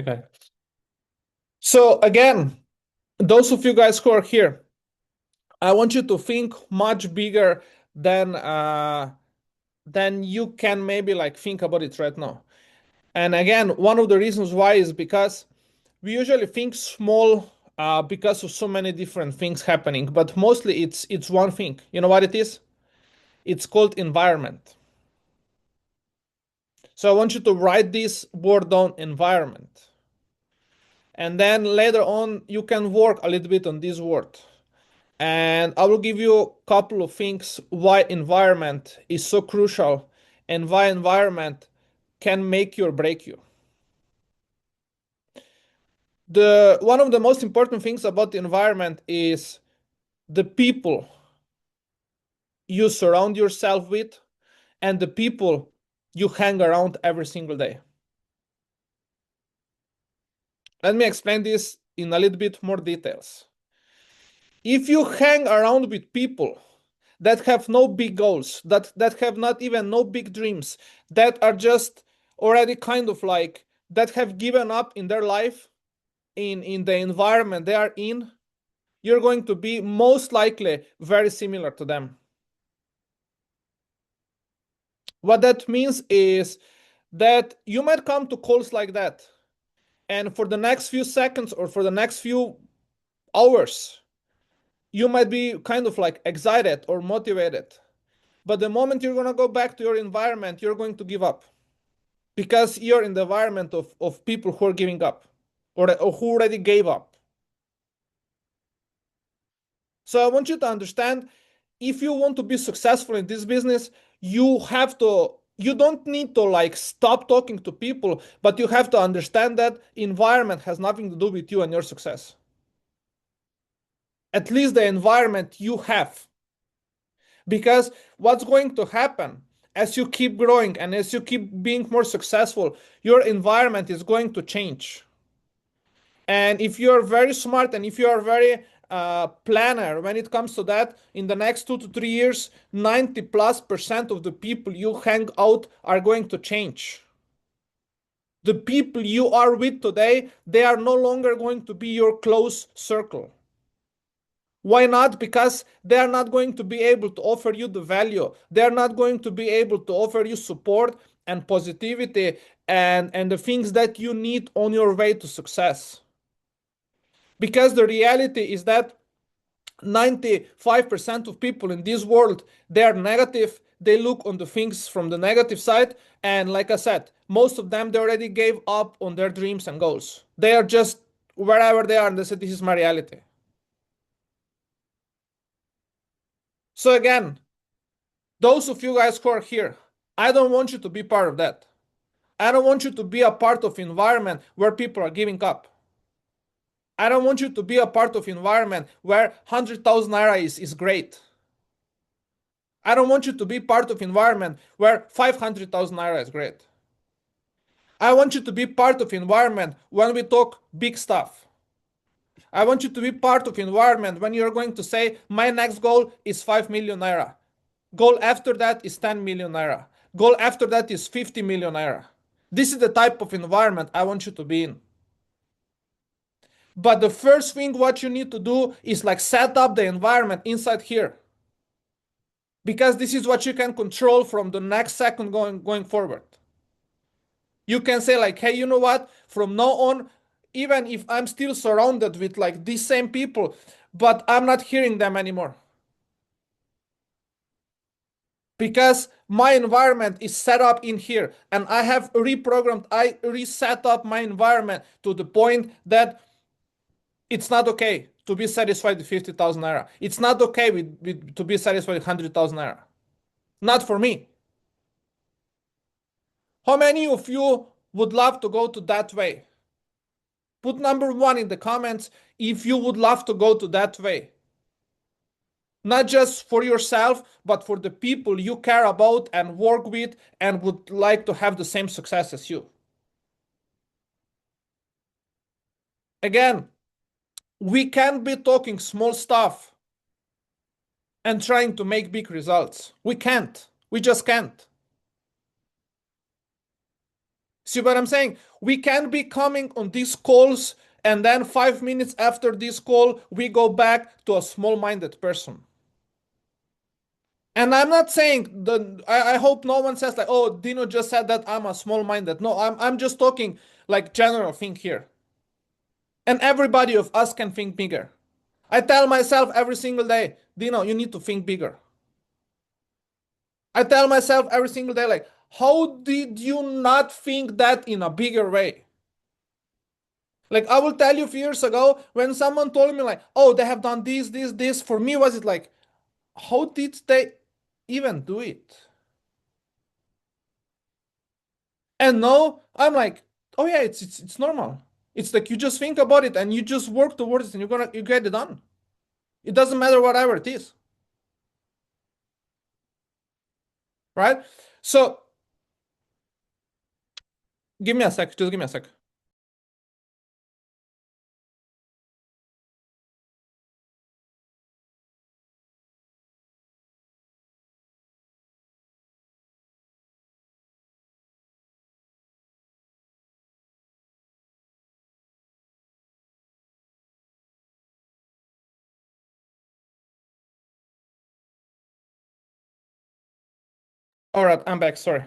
Okay. So again, those of you guys who are here, I want you to think much bigger than you can maybe like think about it right now. And again, one of the reasons why is because we usually think small because of so many different things happening, but mostly it's one thing. You know what it is? It's called environment. So I want you to write this word down, environment. And then later on, you can work a little bit on this word. And I will give you a couple of things why environment is so crucial and why environment can make you or break you. The one of the most important things about the environment is the people you surround yourself with and the people you hang around every single day. Let me explain this in a little bit more details. If you hang around with people that have no big goals, that have not even no big dreams, that are just already kind of like that have given up in their life, in the environment they are in, you're going to be most likely very similar to them. What that means is that you might come to calls like that, and for the next few seconds or for the next few hours, you might be kind of like excited or motivated. But the moment you're going to go back to your environment, you're going to give up because you're in the environment of people who are giving up or who already gave up. So I want you to understand, if you want to be successful in this business, you don't need to like stop talking to people, but you have to understand that environment has nothing to do with you and your success. At least the environment you have. Because what's going to happen as you keep growing and as you keep being more successful, your environment is going to change. And if you're very smart and if you are very planner when it comes to that, in the next 2 to 3 years, 90+% of the people you hang out are going to change. The people you are with today, they are no longer going to be your close circle. Why not? Because they are not going to be able to offer you the value. They are not going to be able to offer you support and positivity and the things that you need on your way to success. Because the reality is that 95% of people in this world, they are negative. They look on the things from the negative side. And like I said, most of them, they already gave up on their dreams and goals. They are just wherever they are and they say, this is my reality. So again, those of you guys who are here, I don't want you to be part of that. I don't want you to be a part of environment where people are giving up. I don't want you to be a part of environment where 100,000 naira is great. I don't want you to be part of environment where 500,000 naira is great. I want you to be part of environment when we talk big stuff. I want you to be part of environment when you're going to say, my next goal is 5 million naira. Goal after that is 10 million naira. Goal after that is 50 million naira. This is the type of environment I want you to be in. But the first thing what you need to do is like set up the environment inside here. Because this is what you can control from the next second going forward. You can say like, hey, you know what? From now on, even if I'm still surrounded with like these same people, but I'm not hearing them anymore. Because my environment is set up in here and I have reprogrammed, I reset up my environment to the point that it's not okay to be satisfied with 50,000 naira. It's not okay to be satisfied with 100,000 naira. Not for me. How many of you would love to go to that way? Put number 1 in the comments if you would love to go to that way. Not just for yourself, but for the people you care about and work with and would like to have the same success as you. Again, we can't be talking small stuff and trying to make big results. We can't. We just can't. See what I'm saying? We can be coming on these calls, and then 5 minutes after this call, we go back to a small-minded person. And I'm not saying I hope no one says like, oh, Dino just said that I'm a small-minded. No, I'm just talking like general thing here. And everybody of us can think bigger. I tell myself every single day, Dino, you need to think bigger. I tell myself every single day, like, how did you not think that in a bigger way? Like, I will tell you a few years ago when someone told me, like, oh, they have done this. For me, was it like, how did they even do it? And now I'm like, oh yeah, it's normal. It's like you just think about it and you just work towards it and you get it done. It doesn't matter whatever it is. Right? So give me a sec, just give me a sec. All right, I'm back. Sorry.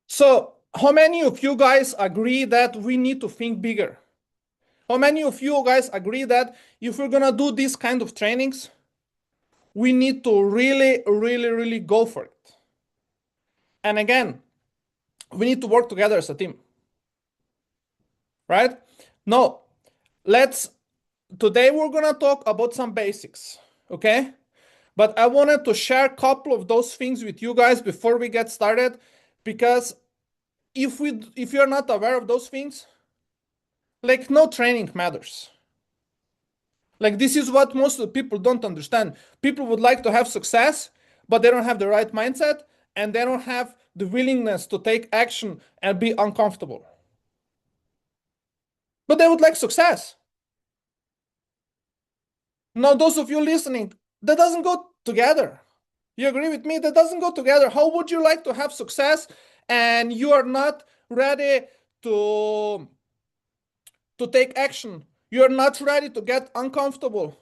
So, how many of you guys agree that we need to think bigger? How many of you guys agree that if we're gonna do these kind of trainings, we need to really go for it? And again, we need to work together as a team, right? No, let's today we're gonna talk about some basics, okay? But I wanted to share a couple of those things with you guys before we get started, because if you're not aware of those things, like no training matters. Like this is what most of the people don't understand. People would like to have success, but they don't have the right mindset and they don't have the willingness to take action and be uncomfortable. But they would like success. Now, those of you listening, that doesn't go together. You agree with me? That doesn't go together. How would you like to have success and you are not ready to take action? You're not ready to get uncomfortable.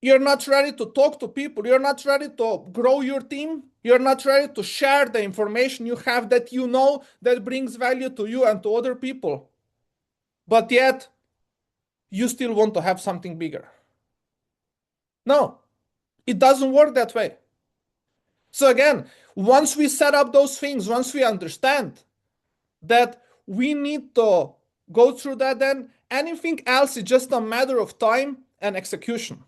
You're not ready to talk to people. You're not ready to grow your team. You're not ready to share the information you have that you know that brings value to you and to other people. But yet, you still want to have something bigger. No, it doesn't work that way. So again, once we set up those things, once we understand that we need to go through that, then anything else is just a matter of time and execution.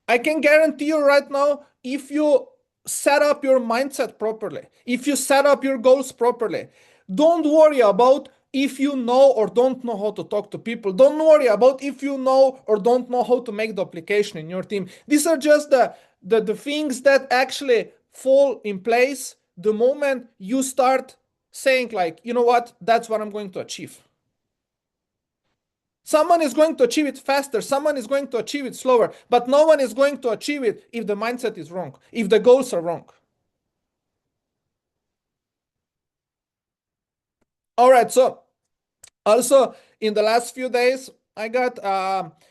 I can guarantee you right now, if you set up your mindset properly, if you set up your goals properly, don't worry about if you know or don't know how to talk to people. Don't worry about if you know or don't know how to make the application in your team. These are just the things that actually fall in place the moment you start saying like, you know what, that's what I'm going to achieve. Someone is going to achieve it faster, someone is going to achieve it slower, but no one is going to achieve it if the mindset is wrong, if the goals are wrong. All right, so also in the last few days, I got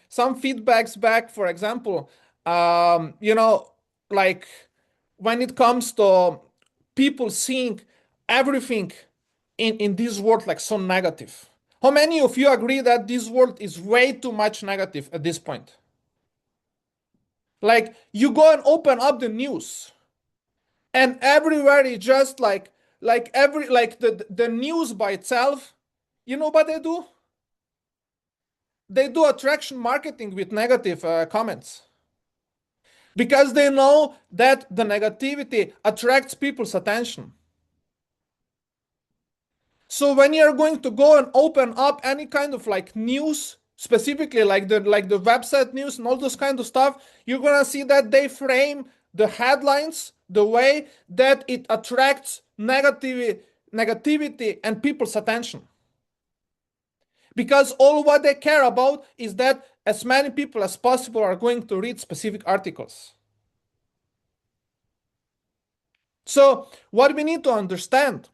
some feedbacks back. For example, like when it comes to people seeing everything in this world like so negative. How many of you agree that this world is way too much negative at this point? Like you go and open up the news, and everywhere is just like the news by itself. You know what they do? They do attraction marketing with negative comments because they know that the negativity attracts people's attention. So when you're going to go and open up any kind of like news, specifically like the website news and all those kind of stuff, you're gonna see that they frame the headlines the way that it attracts negativity and people's attention. Because all what they care about is that as many people as possible are going to read specific articles. So what we need to understand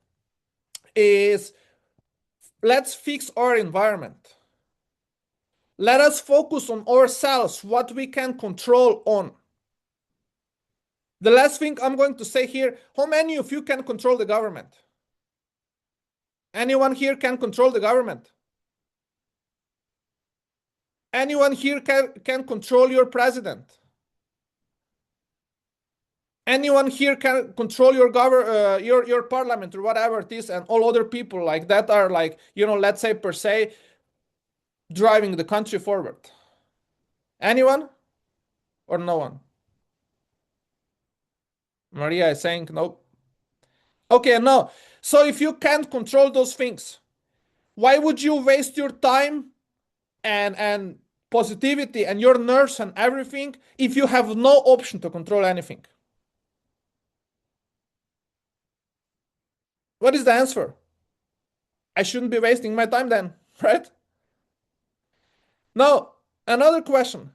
is let's fix our environment. Let us focus on ourselves, what we can control on. The last thing I'm going to say here, how many of you can control the government? Anyone here can control the government? Anyone here can control your president? Anyone here can control your your parliament or whatever it is, and all other people like that are like, let's say per se, driving the country forward? Anyone or no one? Maria is saying no. Okay, no. So if you can't control those things, why would you waste your time and positivity and your nerves and everything if you have no option to control anything? What is the answer? I shouldn't be wasting my time then, right? Now, another question.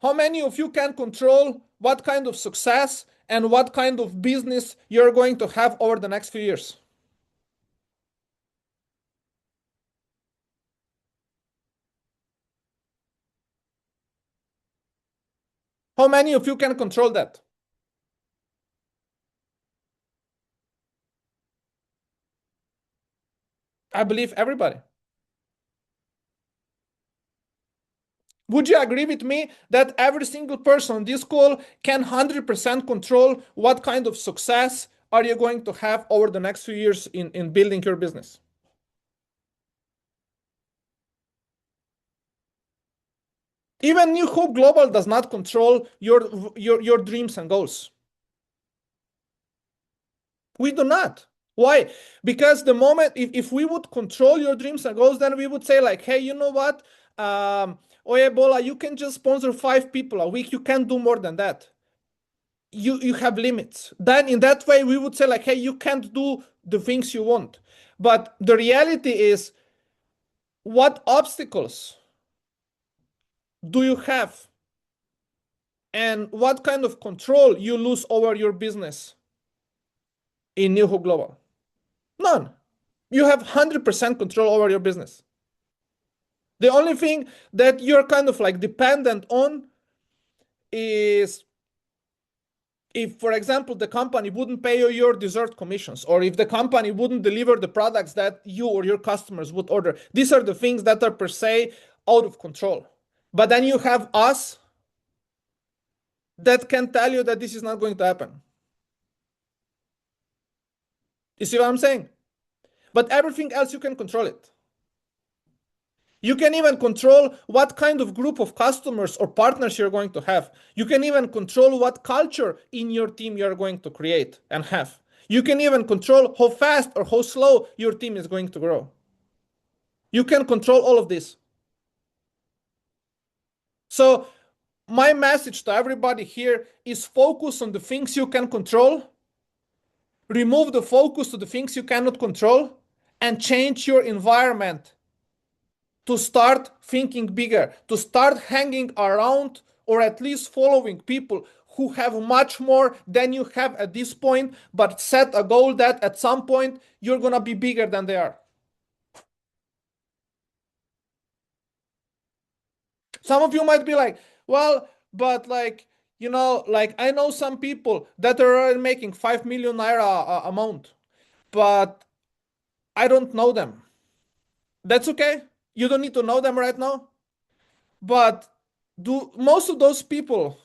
How many of you can control what kind of success and what kind of business you're going to have over the next few years? How many of you can control that? I believe everybody. Would you agree with me that every single person on this call can 100% control what kind of success are you going to have over the next few years in building your business? Even New Hope Global does not control your dreams and goals. We do not. Why? Because the moment, if we would control your dreams and goals, then we would say like, hey, you know what? Oye, Bola, you can just sponsor 5 people a week. You can't do more than that. You have limits. Then in that way, we would say like, hey, you can't do the things you want. But the reality is, what obstacles do you have? And what kind of control you lose over your business in New Hope Global? None. You have 100% control over your business. The only thing that you're kind of like dependent on is if, for example, the company wouldn't pay you your deserved commissions, or if the company wouldn't deliver the products that you or your customers would order. These are the things that are per se out of control. But then you have us that can tell you that this is not going to happen. You see what I'm saying? But everything else, you can control it. You can even control what kind of group of customers or partners you're going to have. You can even control what culture in your team you're going to create and have. You can even control how fast or how slow your team is going to grow. You can control all of this. So my message to everybody here is focus on the things you can control, remove the focus to the things you cannot control, and change your environment to start thinking bigger, to start hanging around or at least following people who have much more than you have at this point, but set a goal that at some point you're going to be bigger than they are. Some of you might be like, well, but like, like I know some people that are already making 5 million naira amount, but I don't know them. That's okay. You don't need to know them right now. But most of those people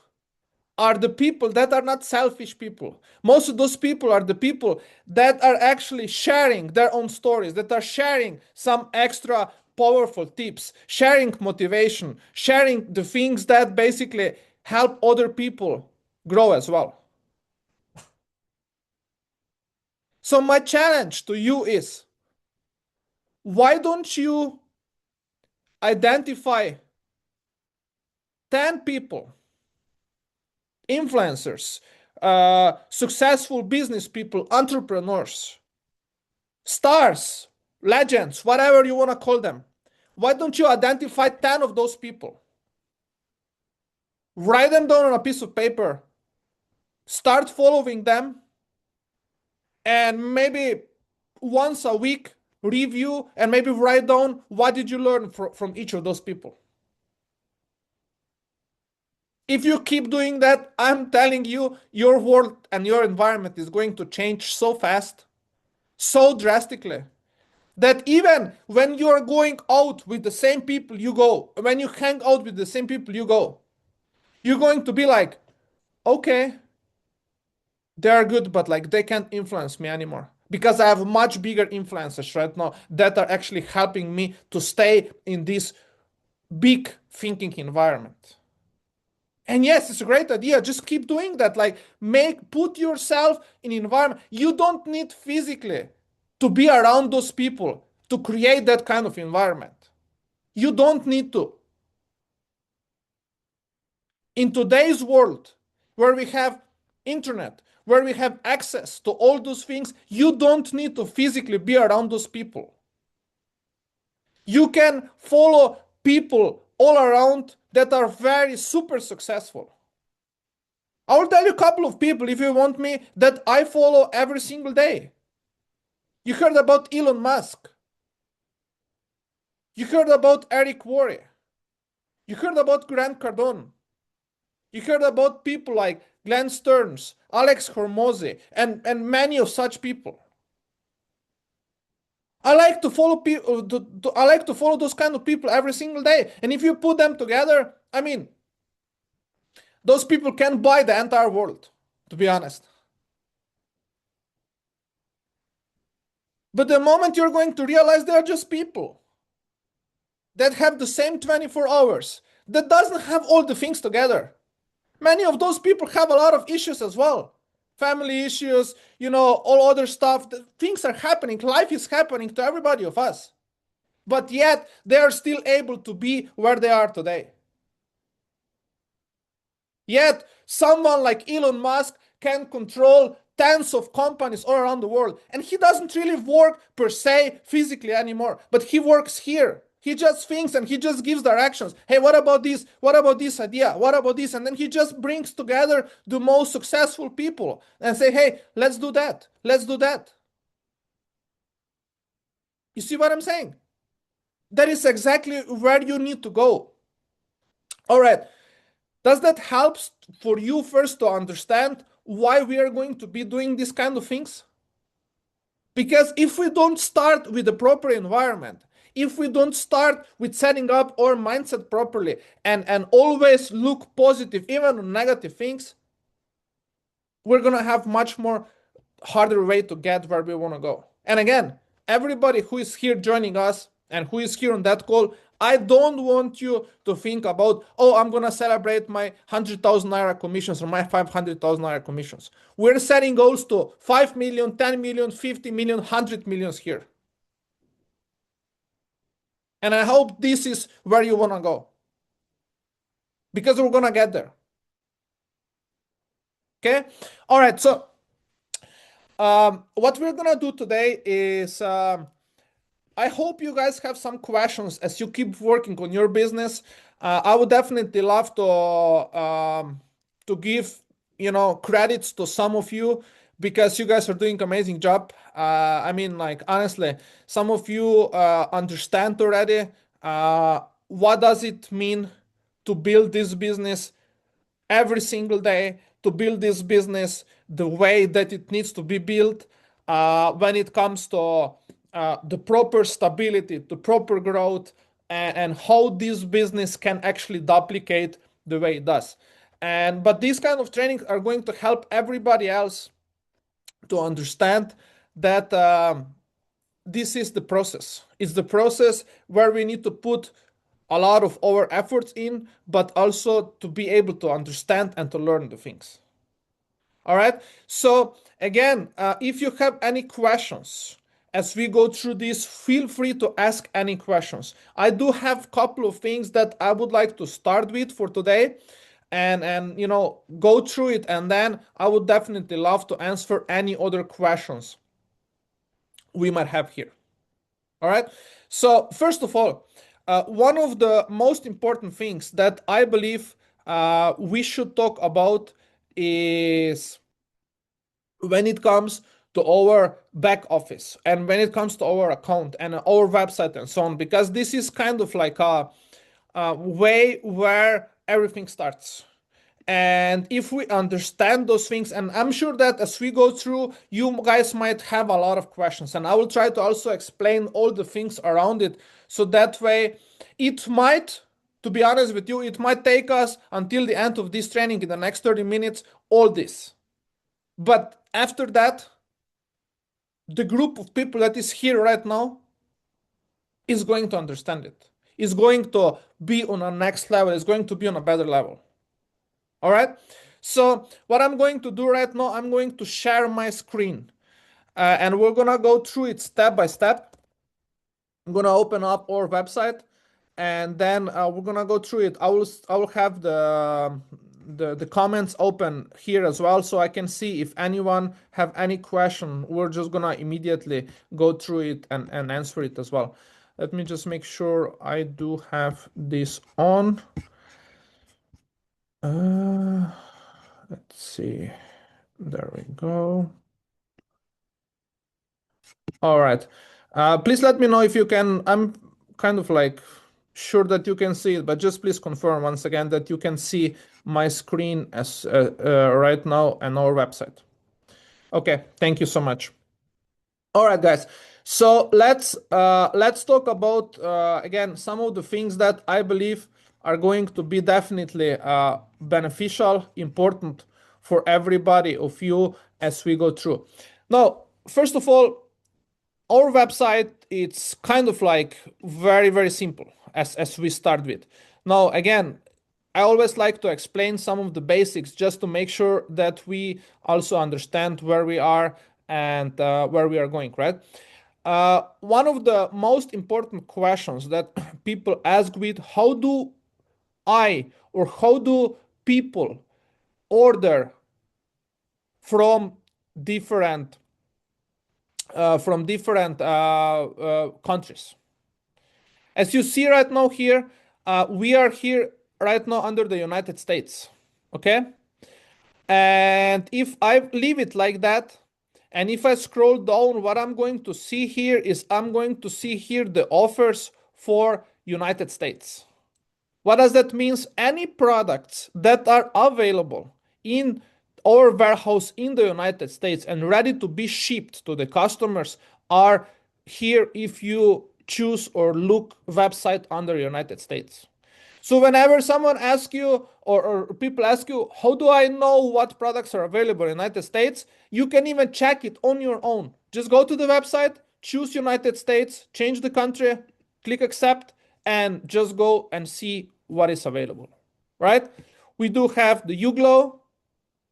are the people that are not selfish people. Most of those people are the people that are actually sharing their own stories, that are sharing some extra powerful tips, sharing motivation, sharing the things that basically help other people grow as well. So my challenge to you is, why don't you identify 10 people, influencers, successful business people, entrepreneurs, stars, legends, whatever you want to call them. Why don't you identify 10 of those people? Write them down on a piece of paper. Start following them. And maybe once a week, review, and maybe write down what did you learn from each of those people. If you keep doing that, I'm telling you, your world and your environment is going to change so fast, so drastically, that even when you're going out with the same people you go, when you hang out with the same people you go, you're going to be like, okay, they are good, but like they can't influence me anymore because I have much bigger influences right now that are actually helping me to stay in this big thinking environment. And yes, it's a great idea. Just keep doing that. Like put yourself in environment. You don't need physically to be around those people to create that kind of environment. You don't need to. In today's world, where we have internet, where we have access to all those things, you don't need to physically be around those people. You can follow people all around that are very super successful. I will tell you a couple of people, if you want me, that I follow every single day. You heard about Elon Musk. You heard about Eric Worre. You heard about Grant Cardone. You heard about people like Glenn Stearns, Alex Hormozy, and many of such people. I like to follow people. I like to follow those kind of people every single day. And if you put them together, I mean, those people can buy the entire world, to be honest. But the moment you're going to realize they're just people that have the same 24 hours, that doesn't have all the things together. Many of those people have a lot of issues as well. Family issues, all other stuff. Things are happening. Life is happening to everybody of us. But yet, they are still able to be where they are today. Yet, someone like Elon Musk can control tens of companies all around the world. And he doesn't really work per se physically anymore, but he works here. He just thinks and he just gives directions. Hey, what about this? What about this idea? What about this? And then he just brings together the most successful people and say, hey, let's do that. Let's do that. You see what I'm saying? That is exactly where you need to go. All right. Does that help for you first to understand why we are going to be doing this kind of things? Because if we don't start with the proper environment, if we don't start with setting up our mindset properly and always look positive, even on negative things, we're going to have much more harder way to get where we want to go. And again, everybody who is here joining us and who is here on that call, I don't want you to think about, oh, I'm going to celebrate my 100,000 Naira commissions or my 500,000 Naira commissions. We're setting goals to 5 million, 10 million, 50 million, 100 millions here. And I hope this is where you want to go. Because we're going to get there. Okay? All right. So what we're going to do today is I hope you guys have some questions as you keep working on your business. I would definitely love to give credits to some of you because you guys are doing amazing job. I mean, like honestly, some of you understand already what does it mean to build this business every single day, to build this business the way that it needs to be built when it comes to the proper stability, the proper growth, and how this business can actually duplicate the way it does. But these kind of trainings are going to help everybody else to understand that this is the process. It's the process where we need to put a lot of our efforts in, but also to be able to understand and to learn the things. All right. So again, if you have any questions as we go through this, feel free to ask any questions. I do have a couple of things that I would like to start with for today and go through it, and then I would definitely love to answer any other questions we might have here. All right. So first of all, one of the most important things that I believe we should talk about is when it comes to our back office, and when it comes to our account and our website and so on, because this is kind of like a way where everything starts. And if we understand those things, and I'm sure that as we go through, you guys might have a lot of questions, and I will try to also explain all the things around it. So that way, it might, to be honest with you, it might take us until the end of this training in the next 30 minutes, all this. But after that, the group of people that is here right now is going to understand it, is going to be on a next level, is going to be on a better level. All right. So what I'm going to do right now, I'm going to share my screen and we're going to go through it step by step. I'm going to open up our website and then we're going to go through it. I will have the comments open here as well, so I can see if anyone have any question. We're just going to immediately go through it and answer it as well. Let me just make sure I do have this on. Let's see. There we go. All right. Please let me know if you can. I'm kind of like sure that you can see it, but just please confirm once again that you can see my screen as right now and our website. Okay. Thank you so much. All right, guys. So let's talk about again some of the things that I believe are going to be definitely beneficial, important for everybody of you as we go through. Now, first of all, our website, it's kind of like very, very simple as we start with. Now, again, I always like to explain some of the basics just to make sure that we also understand where we are and where we are going, right? One of the most important questions that people ask with how do I or how do people order from different countries. As you see right now here, we are here right now under the United States, okay? And if I leave it like that, and if I scroll down, what I'm going to see here is I'm going to see here the offers for United States. What does that mean? Any products that are available in our warehouse in the United States and ready to be shipped to the customers are here if you choose or look website under United States. So whenever someone asks you or people ask you, how do I know what products are available in the United States? You can even check it on your own. Just go to the website, choose United States, change the country, click accept, and just go and see what is available, right? We do have the YouGlow,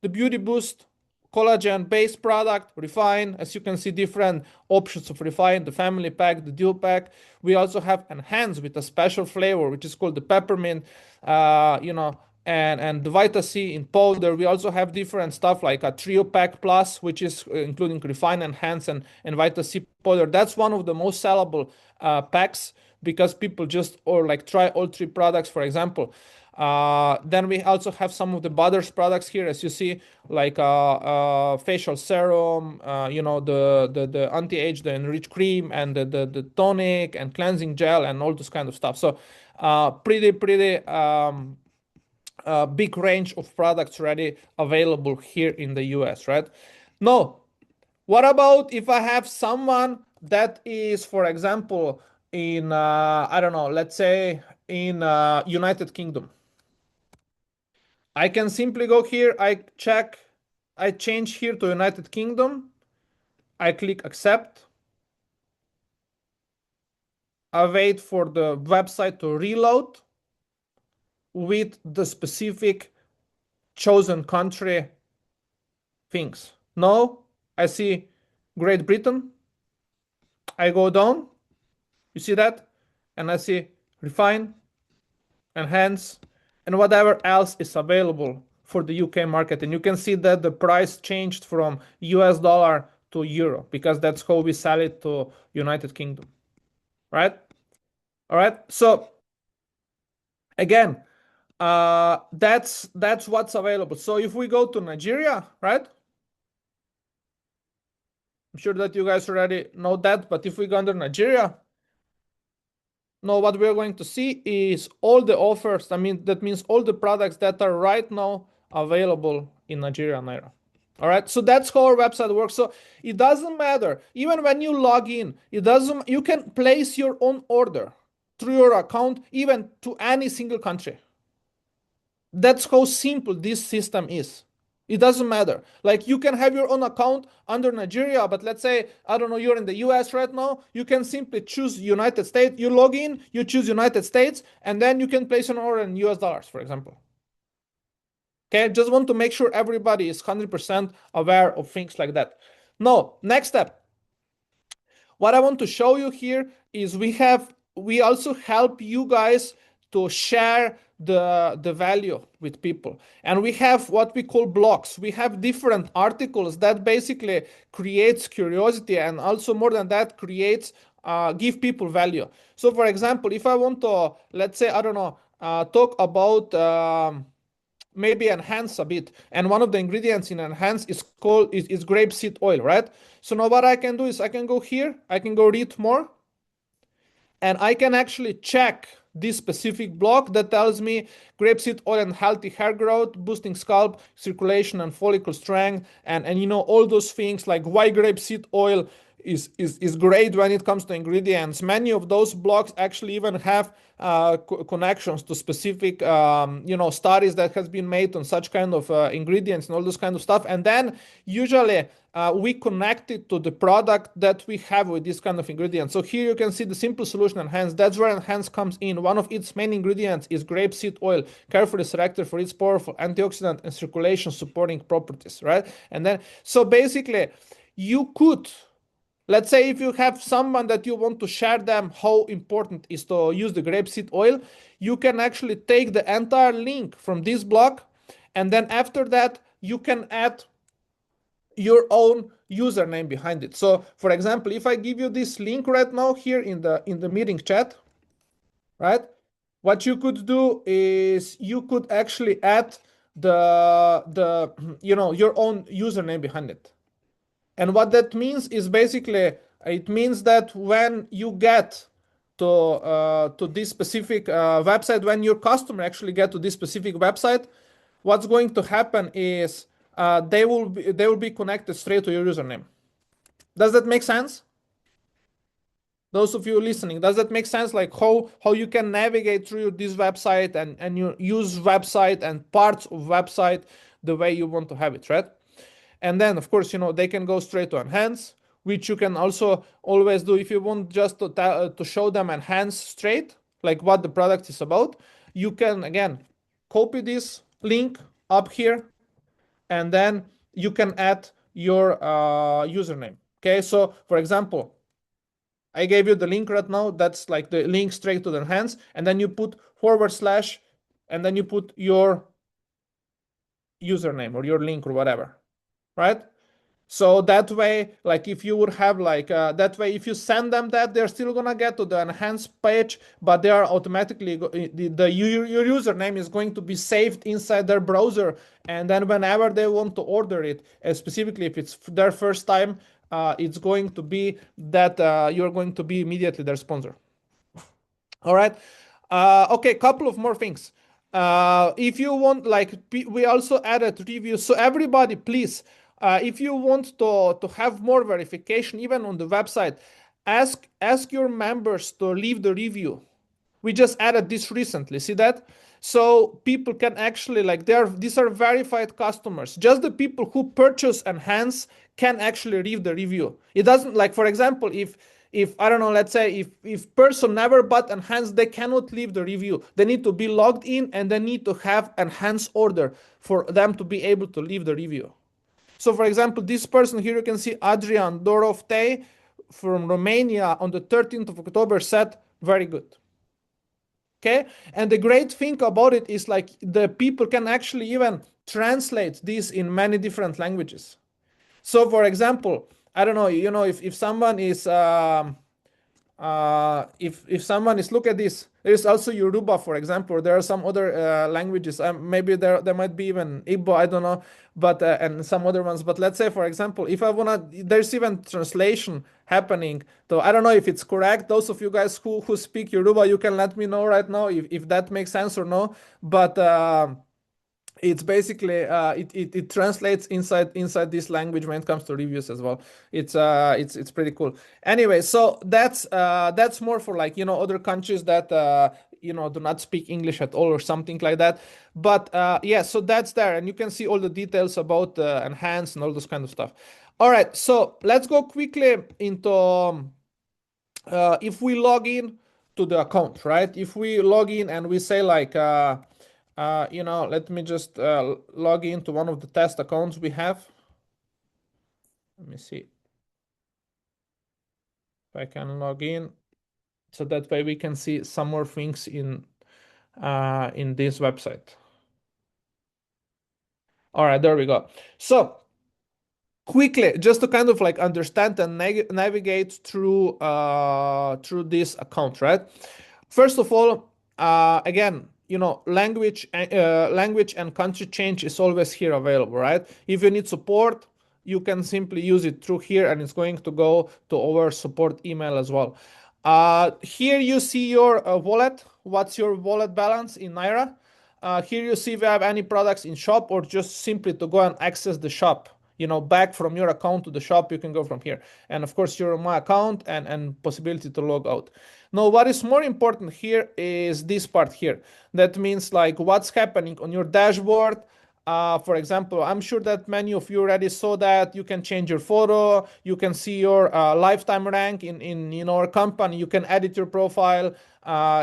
the Beauty Boost, collagen-based product, Refine. As you can see, different options of Refine, the family pack, the dual pack. We also have Enhance with a special flavor, which is called the peppermint, and the Vita C in powder. We also have different stuff like a Trio Pack Plus, which is including Refine, Enhance, and Vita C powder. That's one of the most sellable packs because people just or like try all three products, for example. Then we also have some of the Butters products here, as you see, like facial serum, the anti-age, the enriched cream, and the tonic and cleansing gel, and all this kind of stuff. So pretty big range of products already available here in the US, right? Now, what about if I have someone that is, for example, in I don't know, let's say in United Kingdom? I can simply go here, I change here to United Kingdom, I click accept, I wait for the website to reload with the specific chosen country things. Now I see Great Britain, I go down, you see that? And I see Refine, Enhance, and whatever else is available for the UK market. And you can see that the price changed from US dollar to euro because that's how we sell it to United Kingdom, right? All right. So again, that's what's available. So if we go to Nigeria, right? I'm sure that you guys already know that, but if we go under Nigeria, now what we're going to see is all the offers. I mean, that means all the products that are right now available in Nigeria Naira. All right, so that's how our website works. So it doesn't matter, even when you log in, you can place your own order through your account, even to any single country. That's how simple this system is. It doesn't matter. Like, you can have your own account under Nigeria, but let's say, I don't know, you're in the US right now. You can simply choose United States. You log in, you choose United States, and then you can place an order in US dollars, for example. Okay, just want to make sure everybody is 100% aware of things like that. Now, next step. What I want to show you here is we also help you guys to share the value with people. And we have what we call blogs. We have different articles that basically creates curiosity, and also more than that, creates give people value. So for example, if I want to, let's say, I don't know, talk about maybe enhance a bit, and one of the ingredients in enhance is called is grapeseed oil, right? So now what I can do is I can go here, I can go read more, and I can actually check this specific blog that tells me grapeseed oil and healthy hair growth, boosting scalp circulation and follicle strength, and you know, all those things, like why grapeseed oil is great when it comes to ingredients. Many of those blogs actually even have connections to specific you know, studies that has been made on such kind of ingredients and all this kind of stuff. And then usually we connect it to the product that we have with this kind of ingredients. So here you can see the Simple Solution Enhance. That's where Enhance comes in. One of its main ingredients is grapeseed oil, carefully selected for its powerful antioxidant and circulation supporting properties, right? And then, so basically, you could, let's say, if you have someone that you want to share them how important is to use the grapeseed oil, you can actually take the entire link from this blog, and then after that, you can add your own username behind it. So for example, if I give you this link right now here in the meeting chat, right? What you could do is you could actually add the you know, your own username behind it. And what that means is basically, it means that when you get to this specific website, when your customer actually get to this specific website, what's going to happen is they will be connected straight to your username. Does that make sense? Those of you listening, does that make sense? Like how you can navigate through this website and you use website and parts of website the way you want to have it, right? And then of course, you know, they can go straight to enhance, which you can also always do if you want just to show them enhance straight, like what the product is about. You can again copy this link up here, and then you can add your username. Okay, so for example, I gave you the link right now. That's like the link straight to the enhance, and then you put /, and then you put your username or your link or whatever, right? So that way, like if you would have like that way, if you send them that, they're still gonna get to the enhanced page, but they are automatically your username is going to be saved inside their browser, and then whenever they want to order it, specifically if it's their first time, it's going to be that you're going to be immediately their sponsor. All right. Okay, couple of more things. If you want, like, we also added reviews. So everybody, please, if you want to have more verification, even on the website, ask your members to leave the review. We just added this recently. See that? So people can actually, like, these are verified customers. Just the people who purchase Enhance can actually leave the review. It doesn't, like, for example, if I don't know, let's say if person never bought Enhance, they cannot leave the review. They need to be logged in and they need to have Enhance order for them to be able to leave the review. So for example, this person here, you can see Adrian Doroftei from Romania on the 13th of October said, very good. Okay, and the great thing about it is, like, the people can actually even translate this in many different languages. So for example, I don't know, if someone is if someone is, look at this, There's also Yoruba, for example. There are some other languages. Maybe there might be even Igbo, I don't know, but and some other ones. But let's say, for example, if I wanna, there's even translation happening. So I don't know if it's correct. Those of you guys who speak Yoruba, you can let me know right now if that makes sense or no. But it's basically it translates inside this language when it comes to reviews as well. It's pretty cool. Anyway, so that's more for like, you know, other countries that you know, do not speak English at all or something like that. But yeah, so that's there, and you can see all the details about Enhance and all this kind of stuff. All right, so let's go quickly into if we log in to the account, right? If we log in and we say like you know, let me just log into one of the test accounts we have. Let me see if I can log in, so that way we can see some more things in this website. All right, there we go. So quickly, just to kind of like understand and navigate through this account, right? First of all, again, you know, language and country change is always here available, right? If you need support, you can simply use it through here, and it's going to go to our support email as well. Here you see your wallet. What's your wallet balance in Naira? Here you see if you have any products in shop, or just simply to go and access the shop. You know, back from your account to the shop, you can go from here. And of course, you're on my account, and possibility to log out. Now, what is more important here is this part here. That means like what's happening on your dashboard. For example, I'm sure that many of you already saw that you can change your photo, you can see your lifetime rank in our company, you can edit your profile.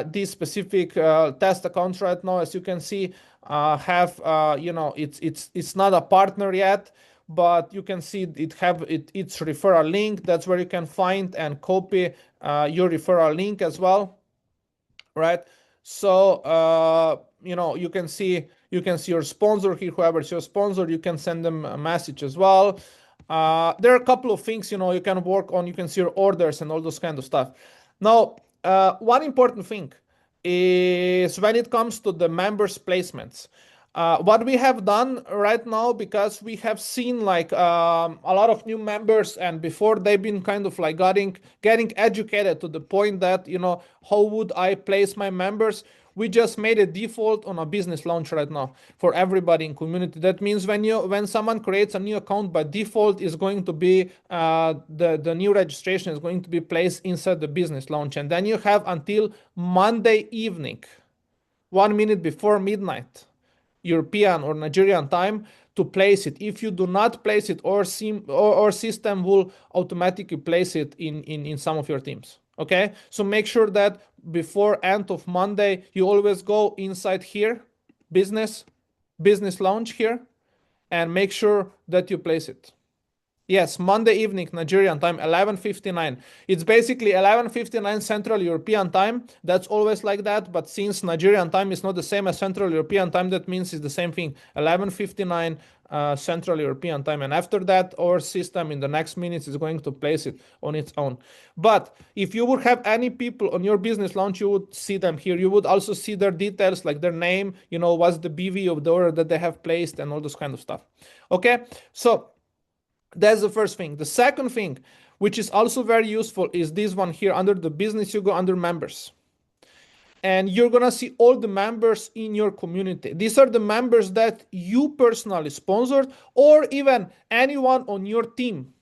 This specific test account right now, as you can see, have you know, it's not a partner yet, but you can see its referral link. That's where you can find and copy your referral link as well, right? So you know, you can see your sponsor here. Whoever's your sponsor, you can send them a message as well. There are a couple of things, you know, you can work on. You can see your orders and all those kind of stuff. Now, one important thing is when it comes to the members placements. What we have done right now, because we have seen like a lot of new members, and before they've been kind of like getting educated to the point that, you know, how would I place my members? We just made a default on a business launch right now for everybody in community. That means when someone creates a new account, by default is going to be the new registration is going to be placed inside the business launch, and then you have until Monday evening, 1 minute before midnight European or Nigerian time, to place it. If you do not place it, or system will automatically place it in some of your teams. Okay, so make sure that before end of Monday, you always go inside here, business launch here, and make sure that you place it. Yes, Monday evening, Nigerian time, 11:59. It's basically 11:59 Central European time. That's always like that. But since Nigerian time is not the same as Central European time, that means it's the same thing. 11:59 Central European time. And after that, our system in the next minutes is going to place it on its own. But if you would have any people on your business launch, you would see them here. You would also see their details, like their name, you know, what's the BV of the order that they have placed, and all this kind of stuff. Okay, so that's the first thing. The second thing, which is also very useful, is this one here. Under the business, you go under members, and you're gonna see all the members in your community. These are the members that you personally sponsored, or even anyone on your team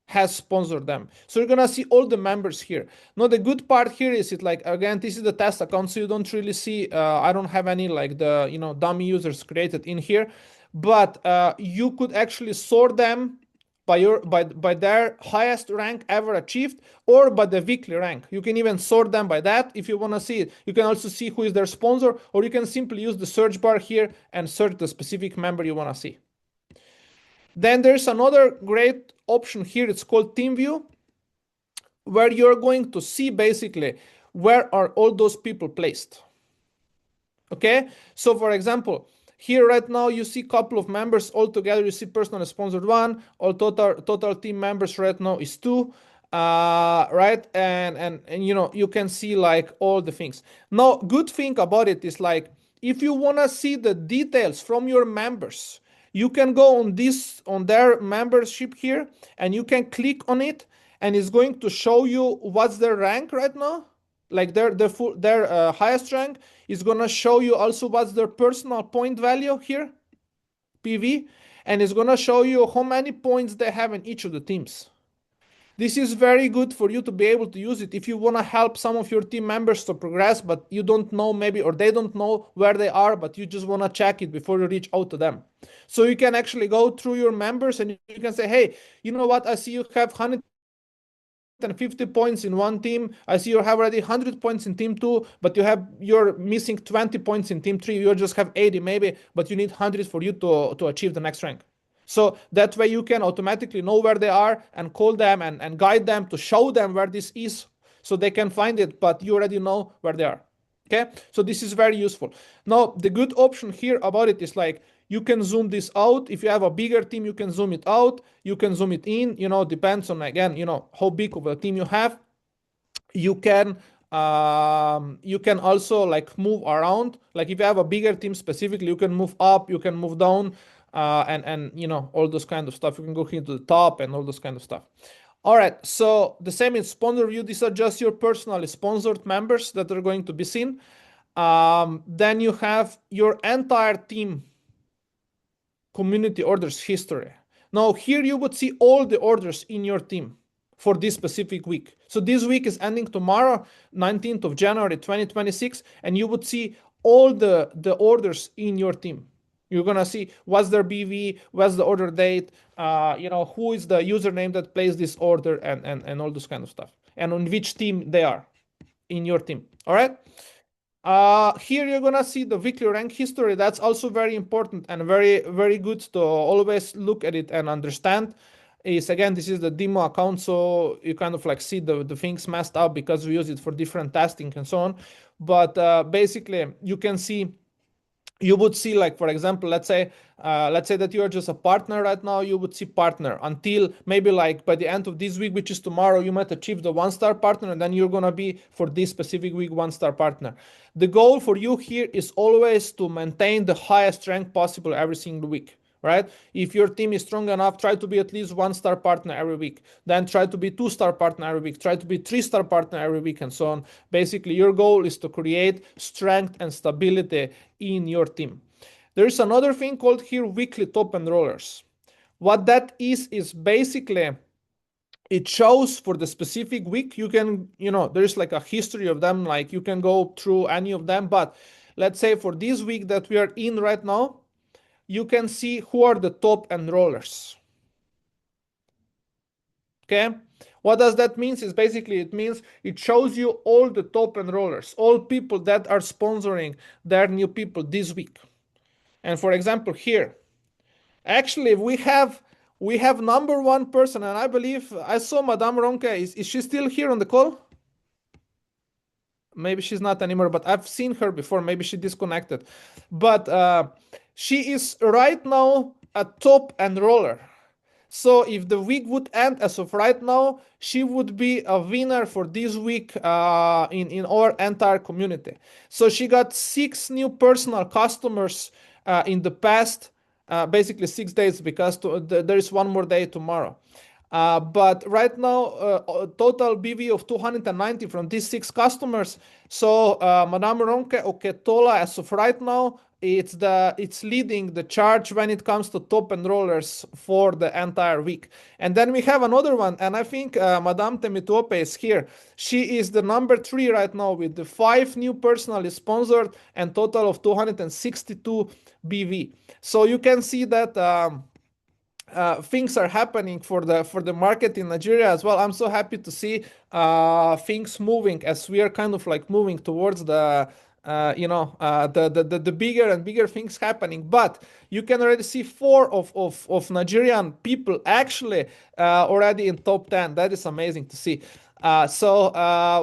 has sponsored them. So you're gonna see all the members here. Now the good part here is, it like, again, this is the test account, so you don't really see I don't have any like the, you know, dummy users created in here, but you could actually sort them by their highest rank ever achieved, or by the weekly rank. You can even sort them by that if you want to see it. You can also see who is their sponsor, or you can simply use the search bar here and search the specific member you want to see. Then there's another great option here. It's called TeamView, where you're going to see basically where are all those people placed. Okay, so for example, here right now you see a couple of members all together. You see personal sponsored 1, all total team members right now is 2. right? And you know, you can see like all the things. Now, good thing about it is like, if you want to see the details from your members, you can go on their membership here, and you can click on it, and it's going to show you what's their rank right now, like their highest rank. Is going to show you also what's their personal point value here, PV, and it's going to show you how many points they have in each of the teams. This is very good for you to be able to use it if you want to help some of your team members to progress, but you don't know maybe, or they don't know where they are, but you just want to check it before you reach out to them. So you can actually go through your members and you can say, hey, you know what? I see you have 150 points in one team. I see you have already 100 points in team 2, but you're missing 20 points in team 3. You just have 80 maybe, but you need 100 for you to achieve the next rank. So that way you can automatically know where they are and call them and guide them to show them where this is so they can find it, but you already know where they are. Okay, so this is very useful. Now, the good option here about it is like, you can zoom this out. If you have a bigger team, you can zoom it out. You can zoom it in, you know, depends on, again, you know, how big of a team you have. You can also like move around. Like if you have a bigger team specifically, you can move up, you can move down, and you know, all those kind of stuff. You can go here to the top and all those kind of stuff. All right, so the same in sponsor view. These are just your personally sponsored members that are going to be seen. Then you have your entire team community orders history. Now here you would see all the orders in your team for this specific week. So this week is ending tomorrow, 19th of January 2026, and you would see all the orders in your team. You're gonna see what's their BV, what's the order date, you know, who is the username that placed this order, and all this kind of stuff, and on which team they are in your team. All right. Here you're gonna see the weekly rank history. That's also very important and very, very good to always look at it and understand. Is again, this is the demo account, so you kind of like see the things messed up because we use it for different testing and so on. But basically, you can see, you would see, like, for example, let's say that you're just a partner right now. You would see partner until maybe like by the end of this week, which is tomorrow, you might achieve the 1-star partner, and then you're gonna be for this specific week 1-star partner. The goal for you here is always to maintain the highest rank possible every single week, right? If your team is strong enough, try to be at least 1-star partner every week. Then try to be 2-star partner every week. Try to be 3-star partner every week, and so on. Basically, your goal is to create strength and stability in your team. There is another thing called here weekly top enrollers. What that is basically, it shows for the specific week. You can, you know, there's like a history of them, like you can go through any of them, but let's say for this week that we are in right now, you can see who are the top enrollers. Okay, what does that mean? Is basically, it means it shows you all the top enrollers, all people that are sponsoring their new people this week. And for example, here, actually, we have number one person, and I believe I saw Madame Ronke. Is she still here on the call? Maybe she's not anymore, but I've seen her before. Maybe she disconnected. But she is right now a top enroller. So if the week would end as of right now, she would be a winner for this week in our entire community. So she got 6 new personal customers in the past, basically 6 days, because there is one more day tomorrow. But right now, total BV of 290 from these 6 customers. So Madame Ronke Oketola, as of right now, it's leading the charge when it comes to top enrollers for the entire week. And then we have another one, and I think Madame Temitope is here. She is the number 3 right now with the 5 new personally sponsored and total of 262 BV. So you can see that things are happening for the market in Nigeria as well. I'm so happy to see things moving as we are kind of like moving towards the bigger and bigger things happening. But you can already see 4 of Nigerian people actually already in top 10. That is amazing to see. So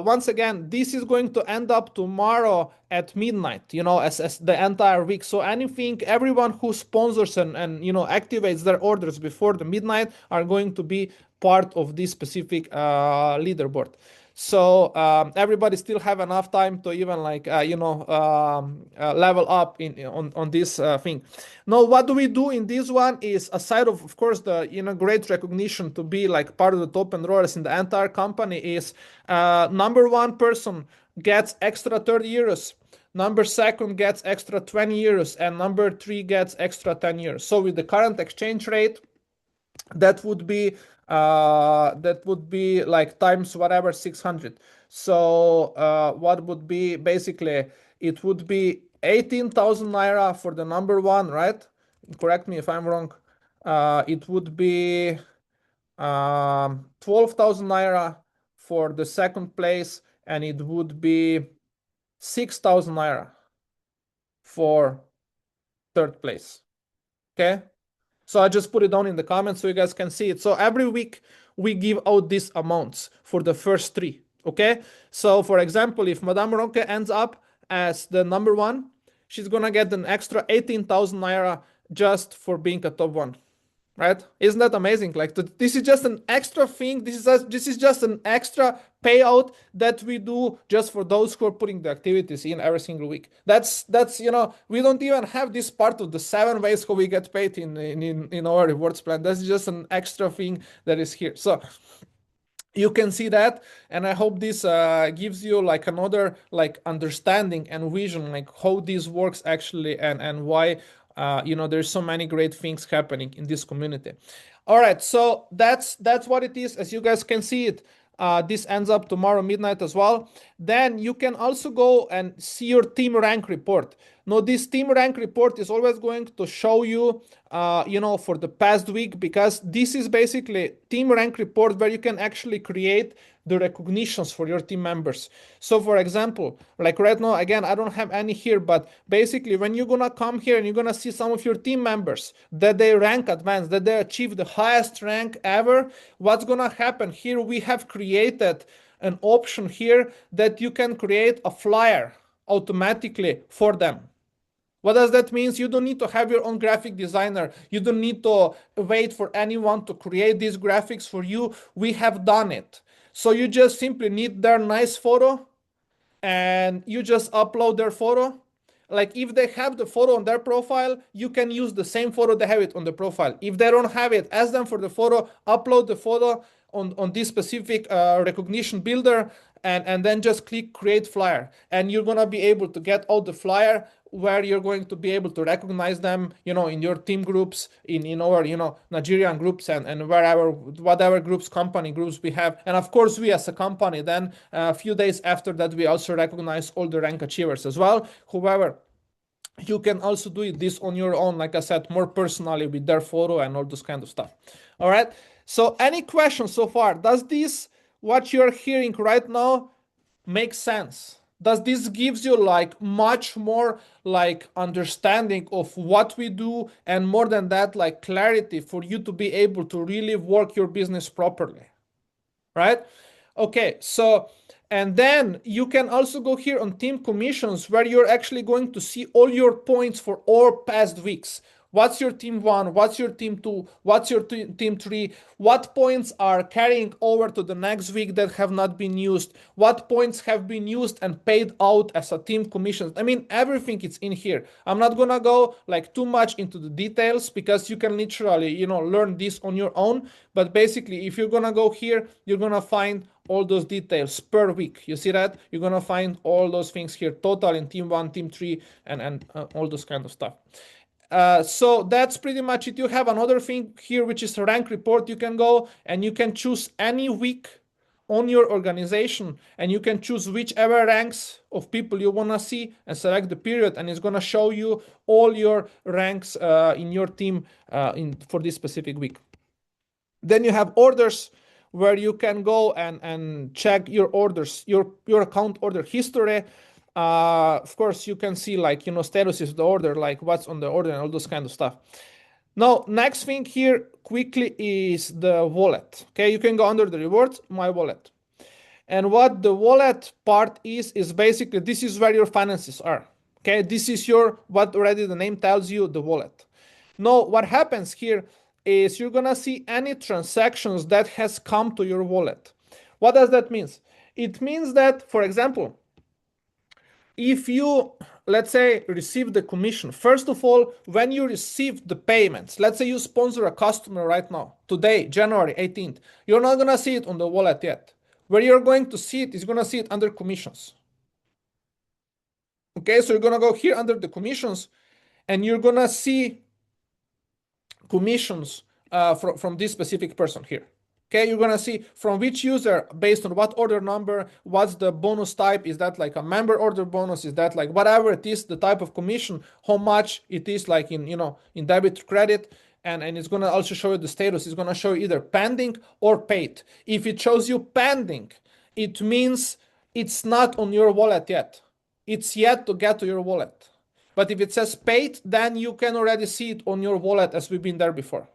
once again, this is going to end up tomorrow at midnight, you know, as the entire week. So everyone who sponsors and you know, activates their orders before the midnight are going to be part of this specific leaderboard. So everybody still have enough time to even like level up on this thing. Now, what do we do in this one is, aside of course the great recognition to be like part of the top enrollers in the entire company, is number one person gets extra 30 euros. Number second gets extra 20 euros, and number three gets extra 10 euros. So with the current exchange rate, that would be like times whatever 600. So what would be basically, it would be 18,000 naira for the number one, right? Correct me if I'm wrong. It would be 12,000 naira for the second place, and it would be 6,000 naira for third place. Okay. So I just put it down in the comments so you guys can see it. So every week we give out these amounts for the first three. Okay. So for example, if Madame Ronke ends up as the number one, she's going to get an extra 18,000 naira just for being a top one. Right? Isn't that amazing? Like this is just an extra thing. This is just an extra payout that we do just for those who are putting the activities in every single week. That's we don't even have this part of the 7 ways how we get paid in our rewards plan. That's just an extra thing that is here. So you can see that, and I hope this gives you like another like understanding and vision like how this works actually, and why there's so many great things happening in this community. All right, so that's what it is. As you guys can see it, this ends up tomorrow midnight as well. Then you can also go and see your team rank report. Now, this team rank report is always going to show you, for the past week, because this is basically team rank report where you can actually create the recognitions for your team members. So for example, like right now, again, I don't have any here, but basically when you're gonna come here and you're gonna see some of your team members that they rank advanced, that they achieve the highest rank ever, what's gonna happen here? We have created an option here that you can create a flyer automatically for them. What does that mean? You don't need to have your own graphic designer. You don't need to wait for anyone to create these graphics for you. We have done it. So you just simply need their nice photo, and you just upload their photo. Like if they have the photo on their profile, you can use the same photo they have it on the profile. If they don't have it, ask them for the photo, upload the photo on this specific recognition builder, and then just click create flyer, and you're going to be able to get out the flyer where you're going to be able to recognize them, in your team groups, in our, Nigerian groups, and whatever groups, company groups we have. And of course, we as a company, then a few days after that, we also recognize all the rank achievers as well. However, you can also do this on your own, like I said, more personally with their photo and all this kind of stuff. All right. So any questions so far? Does this, what you're hearing right now, make sense? Does this gives you like much more like understanding of what we do, and more than that, like clarity for you to be able to really work your business properly, right? Okay, so, and then you can also go here on team commissions, where you're actually going to see all your points for all past weeks. What's your team 1? What's your team 2? What's your team 3? What points are carrying over to the next week that have not been used? What points have been used and paid out as a team commission? I mean, everything is in here. I'm not gonna go like too much into the details, because you can literally, learn this on your own. But basically, if you're gonna go here, you're gonna find all those details per week. You see that? You're gonna find all those things here, total in team 1, team 3, and all those kind of stuff. So that's pretty much it. You have another thing here, which is a rank report. You can go and you can choose any week on your organization, and you can choose whichever ranks of people you want to see and select the period, and it's going to show you all your ranks in your team for this specific week. Then you have orders, where you can go and check your orders, your account order history. Of course, you can see like, status is the order, like what's on the order and all those kind of stuff. Now, next thing here quickly is the wallet. Okay, you can go under the rewards, my wallet. And what the wallet part is basically, this is where your finances are. Okay, this is what already the name tells you, the wallet. Now, what happens here, is you're gonna see any transactions that has come to your wallet. What does that mean? It means that, for example, if you, let's say, receive the commission, first of all, when you receive the payments, let's say you sponsor a customer right now, today, January 18th, you're not going to see it on the wallet yet. Where you're going to see it is going to see it under commissions. Okay, so you're going to go here under the commissions, and you're going to see commissions from this specific person here. Okay, you're gonna see from which user, based on what order number, what's the bonus type, is that like a member order bonus, is that like whatever it is, the type of commission, how much it is, like in, you know, in debit, credit, and it's gonna also show you the status. It's gonna show you either pending or paid. If it shows you pending, it means it's not on your wallet yet. It's yet to get to your wallet. But if it says paid, then you can already see it on your wallet, as we've been there before.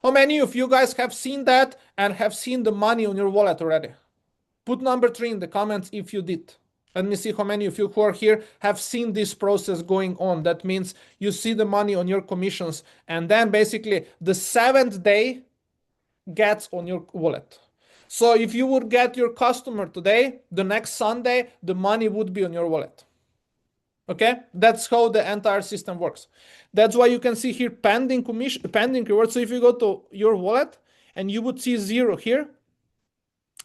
How many of you guys have seen that and have seen the money on your wallet already? Put number 3 in the comments if you did. Let me see how many of you who are here have seen this process going on. That means you see the money on your commissions, and then basically the 7th day gets on your wallet. So if you would get your customer today, the next Sunday, the money would be on your wallet. Okay, that's how the entire system works. That's why you can see here pending commission, pending reward. So if you go to your wallet and you would see 0 here,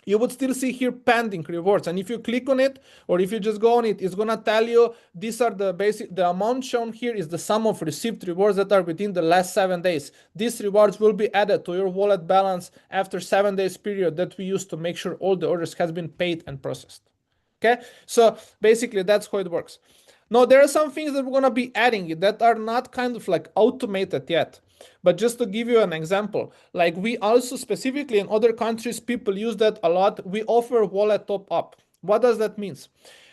you would still see here pending rewards. And if you click on it, or if you just go on it, it's gonna tell you these are the basic, the amount shown here is the sum of received rewards that are within the last 7 days. These rewards will be added to your wallet balance after 7 days period that we use to make sure all the orders has been paid and processed. Okay, so basically that's how it works. Now, there are some things that we're going to be adding that are not kind of like automated yet. But just to give you an example, like we also specifically in other countries, people use that a lot. We offer wallet top up. What does that mean?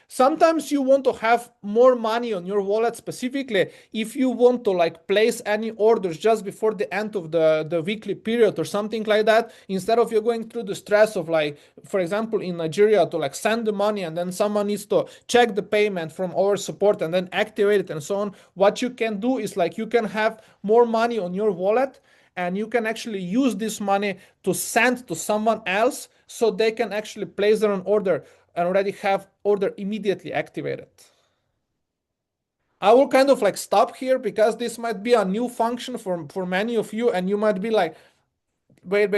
Sometimes you want to have more money on your wallet, specifically if you want to like place any orders just before the end of the weekly period or something like that, instead of you going through the stress of, like, for example, in Nigeria, to like send the money and then someone needs to check the payment from our support and then activate it and so on. What you can do is like you can have more money on your wallet, and you can actually use this money to send to someone else so they can actually place their own order and already have order immediately activated. I will kind of like stop here because this might be a new function for many of you, and you might be like, wait,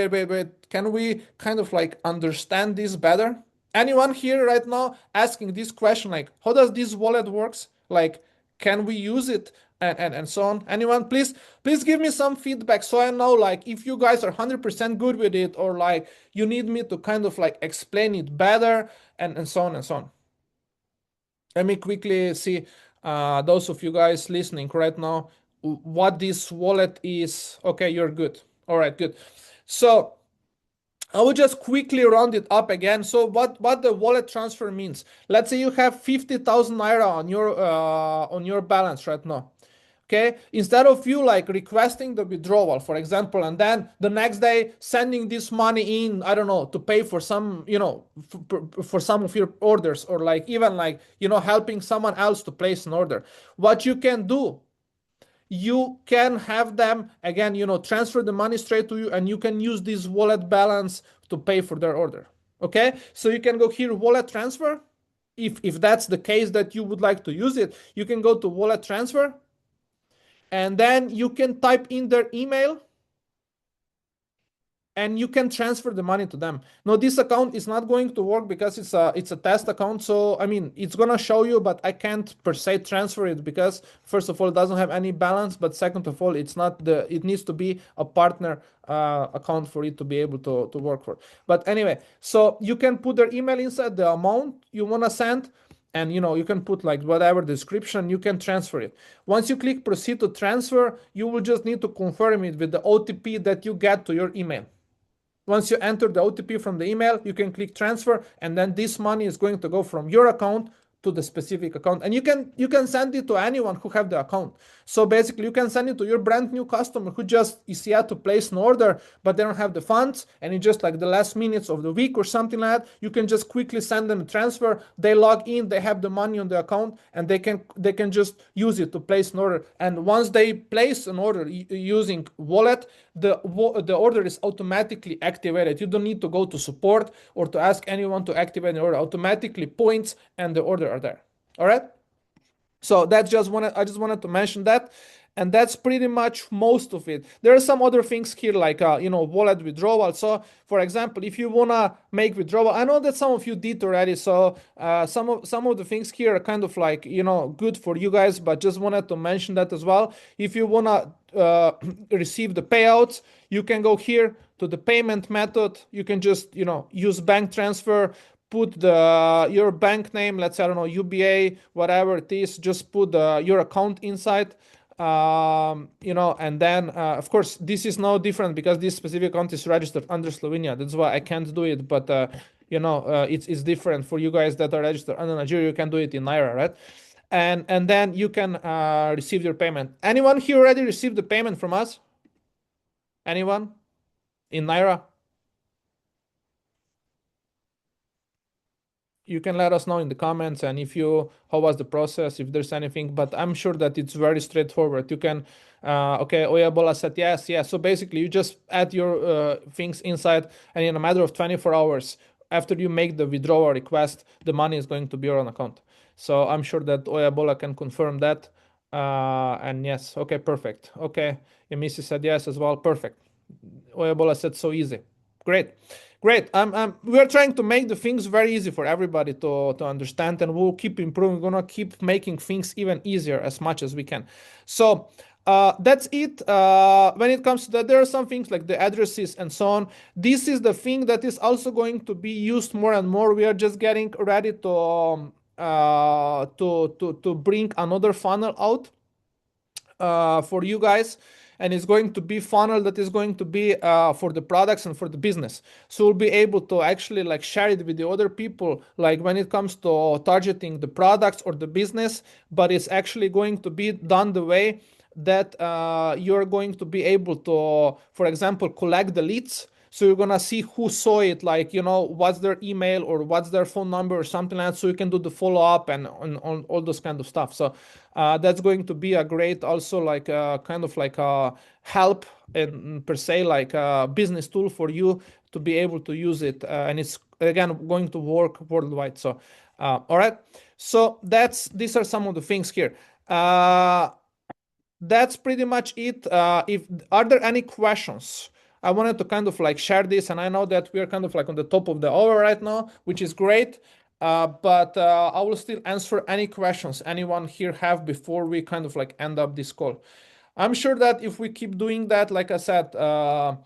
can we kind of like understand this better? Anyone here right now asking this question, like, how does this wallet works? Like, can we use it? And so on. Anyone, please give me some feedback so I know, like, if you guys are 100% good with it, or like you need me to kind of like explain it better, and so on and so on. Let me quickly see those of you guys listening right now what this wallet is. Okay, you're good. All right, good. So I will just quickly round it up again. So what the wallet transfer means? Let's say you have 50,000 naira on your balance right now. Okay, instead of you like requesting the withdrawal, for example, and then the next day sending this money in, I don't know, to pay for some, you know, for some of your orders, or like even like, you know, helping someone else to place an order. What you can do, you can have them again, you know, transfer the money straight to you, and you can use this wallet balance to pay for their order. Okay, so you can go here, wallet transfer. If that's the case that you would like to use it, you can go to wallet transfer, and then you can type in their email and you can transfer the money to them. Now, this account is not going to work because it's a test account. So, I mean, it's going to show you, but I can't per se transfer it because, first of all, it doesn't have any balance. But second of all, it needs to be a partner account for it to be able to work for. But anyway, so you can put their email inside, the amount you want to send, and you know, you can put like whatever description, you can transfer it. Once you click proceed to transfer, you will just need to confirm it with the OTP that you get to your email. Once you enter the OTP from the email, you can click transfer, and then this money is going to go from your account to the specific account, and you can send it to anyone who have the account. So basically you can send it to your brand new customer who just is yet to place an order, but they don't have the funds, and it's just like the last minutes of the week or something like that. You can just quickly send them a transfer. They log in, they have the money on the account, and they can just use it to place an order. And once they place an order using wallet, the order is automatically activated. You don't need to go to support or to ask anyone to activate the order. Automatically points and the order are there. All right. So I just wanted to mention that, and that's pretty much most of it. There are some other things here like wallet withdrawal. So for example, if you wanna make withdrawal, I know that some of you did already. So some of the things here are kind of like good for you guys, but just wanted to mention that as well. If you wanna receive the payouts, you can go here to the payment method. You can just use bank transfer, put your bank name, let's say, I don't know, UBA, whatever it is, just put your account inside, and then, of course, this is no different because this specific account is registered under Slovenia. That's why I can't do it, but, it's different for you guys that are registered under Nigeria. You can do it in Naira, right? And then you can receive your payment. Anyone here already received the payment from us? Anyone in Naira? You can let us know in the comments, and how was the process, if there's anything, but I'm sure that it's very straightforward. You can, okay, Oyabola said yes. So basically you just add your things inside, and in a matter of 24 hours after you make the withdrawal request, the money is going to be on account. So I'm sure that Oyabola can confirm that. And yes, okay, perfect. Okay, Emisi said yes as well. Perfect. Oyabola said so easy. Great. We are trying to make the things very easy for everybody to understand, and we'll keep improving. We're gonna keep making things even easier as much as we can. So that's it. When it comes to that, there are some things like the addresses and so on. This is the thing that is also going to be used more and more. We are just getting ready to bring another funnel out for you guys, and it's going to be funnel that is going to be for the products and for the business. So we'll be able to actually like share it with the other people, like when it comes to targeting the products or the business, but it's actually going to be done the way that you're going to be able to, for example, collect the leads. So you're gonna see who saw it, like what's their email or what's their phone number or something like that, so you can do the follow-up and on all those kind of stuff. So that's going to be a great also like kind of like a help and per se like a business tool for you to be able to use it, and it's again going to work worldwide. So all right, so these are some of the things here. That's pretty much it. Are there any questions? I wanted to kind of like share this, and I know that we are kind of like on the top of the hour right now, which is great. But I will still answer any questions anyone here have before we kind of like end up this call. I'm sure that if we keep doing that, like I said, for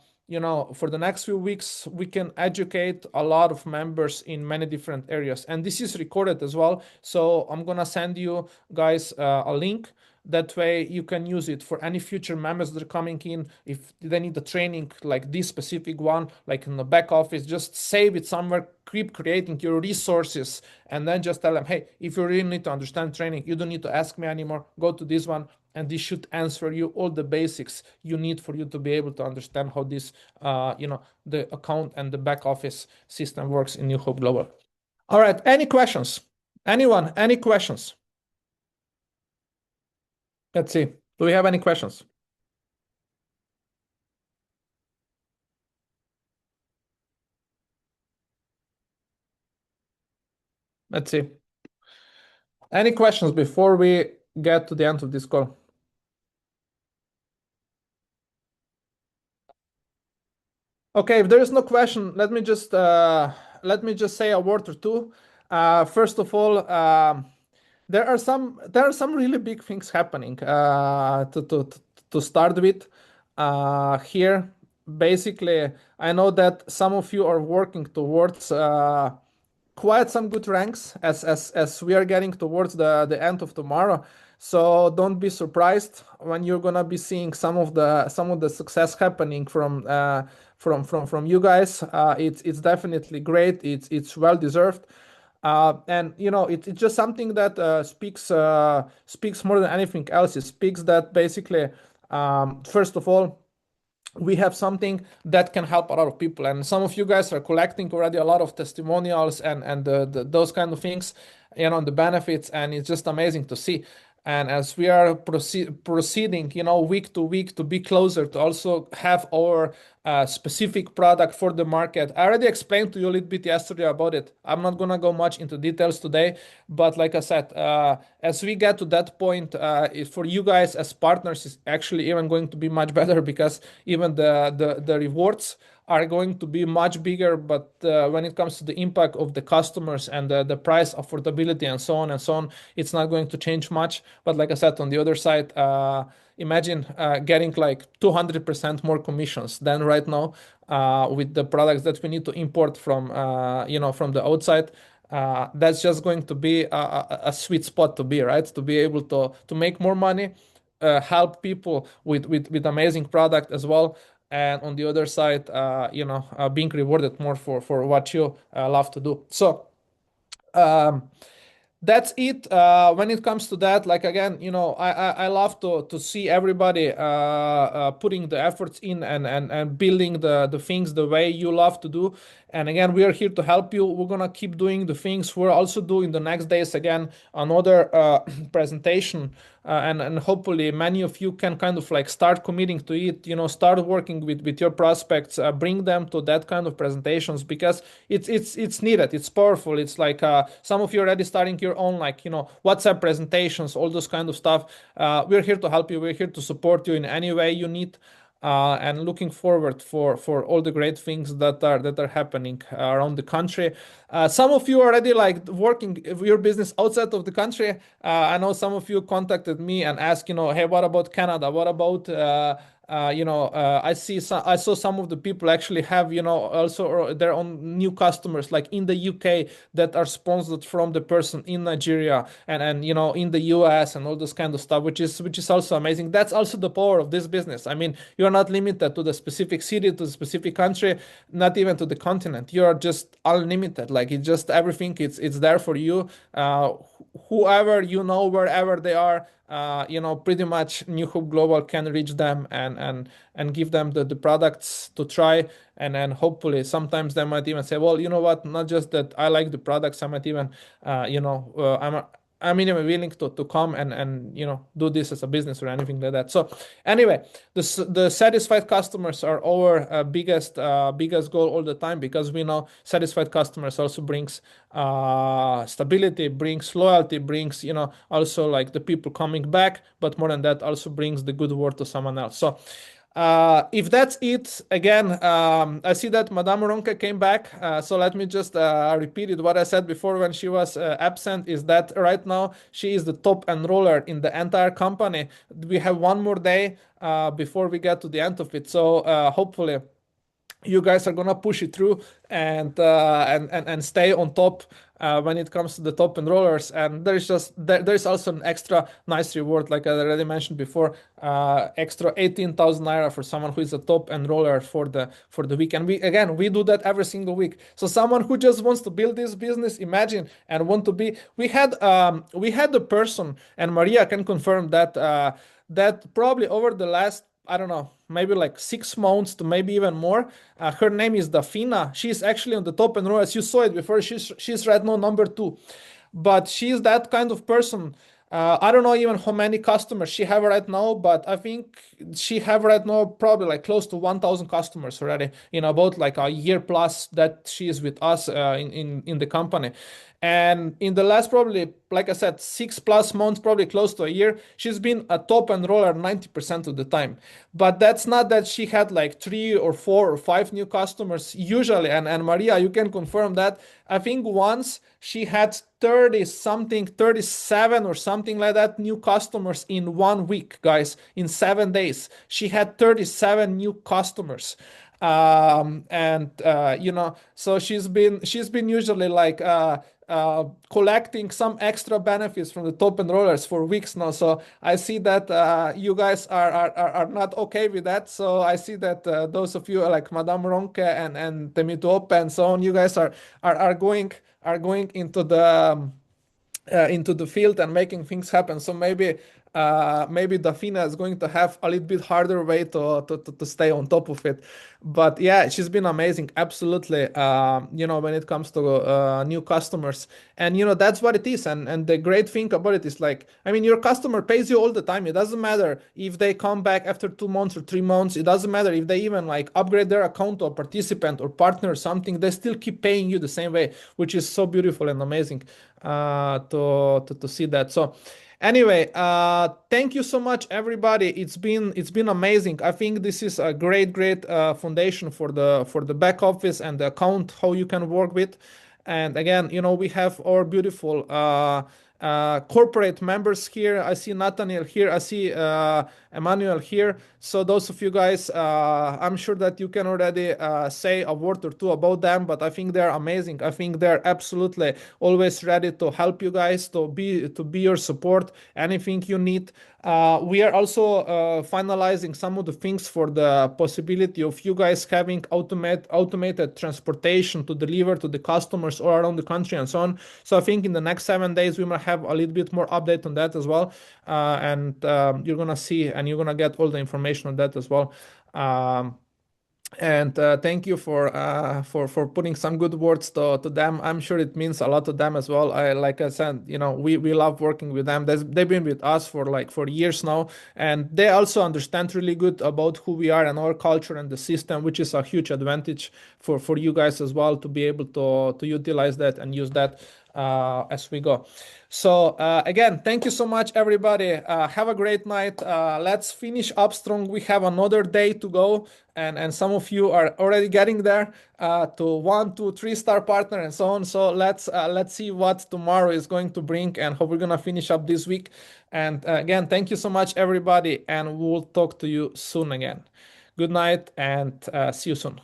the next few weeks, we can educate a lot of members in many different areas. And this is recorded as well. So I'm gonna send you guys a link. That way you can use it for any future members that are coming in. If they need a training like this specific one, like in the back office, just save it somewhere, keep creating your resources, and then just tell them, hey, if you really need to understand training, you don't need to ask me anymore. Go to this one, and this should answer you all the basics you need for you to be able to understand how this, the account and the back office system works in New Hope Global. All right, any questions? Anyone, any questions? Let's see. Do we have any questions? Let's see. Any questions before we get to the end of this call? Okay, if there is no question, let me just say a word or two. First of all, there are some really big things happening to start with here. Basically, I know that some of you are working towards quite some good ranks as we are getting towards the end of tomorrow. So don't be surprised when you're gonna be seeing some of the success happening from you guys. It's definitely great. It's well deserved. And it's just something that speaks more than anything else. It speaks that basically, first of all, we have something that can help a lot of people, and some of you guys are collecting already a lot of testimonials and those kind of things, the benefits, and it's just amazing to see. And as we are proceeding, week to week, to be closer, to also have our specific product for the market. I already explained to you a little bit yesterday about it. I'm not gonna go much into details today, but like I said, as we get to that point, for you guys as partners, is actually even going to be much better, because even the rewards are going to be much bigger. But when it comes to the impact of the customers and the price affordability and so on and so on, it's not going to change much. But like I said, on the other side, imagine getting like 200% more commissions than right now, with the products that we need to import from from the outside. That's just going to be a sweet spot to be, right? To be able to make more money, help people with amazing product as well, and on the other side, being rewarded more for what you love to do. So um, that's it. When it comes to that, like, again, I love to see everybody putting the efforts in, and building the things the way you love to do. And again, we are here to help you. We're gonna keep doing the things. We're also doing the next days again another presentation, and hopefully many of you can kind of like start committing to it. Start working with your prospects, bring them to that kind of presentations, because it's needed. It's powerful. It's like some of you already starting your own, like, WhatsApp presentations, all those kind of stuff. We're here to help you. We're here to support you in any way you need. And looking forward for all the great things that are happening around the country. Some of you already like working your business outside of the country. I know some of you contacted me and asked, hey, what about Canada? What about I saw some of the people actually have, also their own new customers, like in the UK, that are sponsored from the person in Nigeria, and in the US, and all this kind of stuff, which is also amazing. That's also the power of this business. I mean, you're not limited to the specific city, to the specific country, not even to the continent. You're just unlimited. Like, it's just everything. It's there for you. Whoever, wherever they are, pretty much New Hope Global can reach them, and give them the products to try. And then hopefully sometimes they might even say, well, you know what, not just that I like the products, I might even I'm even willing to come and do this as a business or anything like that. So anyway, the satisfied customers are our biggest goal all the time, because we know satisfied customers also brings stability, brings loyalty, brings also like the people coming back, but more than that, also brings the good word to someone else. So if that's it, again, I see that Madame Ronke came back. So let me just repeat it. What I said before when she was absent is that right now she is the top enroller in the entire company. We have one more day before we get to the end of it. So hopefully you guys are gonna push it through, and stay on top when it comes to the top enrollers. And there's also an extra nice reward, like I already mentioned before, extra 18,000 naira for someone who is a top enroller for the week. And we do that every single week. So someone who just wants to build this business, imagine, and want to be, we had the person, and Maria can confirm that that probably over the last, I don't know, maybe like 6 months to maybe even more. Her name is Dafina. She's actually on the top enroll. As you saw it before, she's right now number 2. But she's that kind of person. I don't know even how many customers she have right now, but I think she have right now probably like close to 1,000 customers already in about like a year plus that she is with us in the company. And in the last, probably, like I said, 6+ months, probably close to a year, she's been a top enroller 90% of the time. But that's not that she had like 3 or 4 or 5 new customers usually. And Maria, you can confirm that. I think once she had 30 something, 37 or something like that new customers in 1 week, guys. In 7 days, she had 37 new customers. And so she's been usually like collecting some extra benefits from the top enrollers for weeks now. So I see that you guys are not okay with that. So I see that those of you like Madame Ronke and Temitope and so on, you guys are are going into the field and making things happen. So maybe Dafina is going to have a little bit harder way to stay on top of it. But yeah, she's been amazing, absolutely. When it comes to new customers, and that's what it is. And the great thing about it is, like, I mean, your customer pays you all the time. It doesn't matter if they come back after 2 months or 3 months. It doesn't matter if they even like upgrade their account or participant or partner or something. They still keep paying you the same way, which is so beautiful and amazing to see that. So anyway, thank you so much, everybody. It's been amazing. I think this is a great foundation for the back office and the account, how you can work with. And again, we have our beautiful corporate members here. I see Nathaniel here. I see Emmanuel here. So those of you guys, I'm sure that you can already say a word or two about them, but I think they're amazing. I think they're absolutely always ready to help you guys, to be your support, anything you need. We are also finalizing some of the things for the possibility of you guys having automated transportation to deliver to the customers all around the country and so on. So I think in the next 7 days we might have a little bit more update on that as well, and you're gonna see and you're gonna get all the information on that as well. And thank you for putting some good words to them. I'm sure it means a lot to them as well. Like I said, we love working with them. They've been with us for years now, and they also understand really good about who we are and our culture and the system, which is a huge advantage for you guys as well, to be able to utilize that and use that as we go. So again, thank you so much, everybody. Have a great night. Let's finish up strong. We have another day to go, and some of you are already getting there to 1, 2, 3 star partner and so on. So let's see what tomorrow is going to bring and how we're gonna finish up this week. And again, thank you so much, everybody, and we'll talk to you soon again. Good night, and see you soon.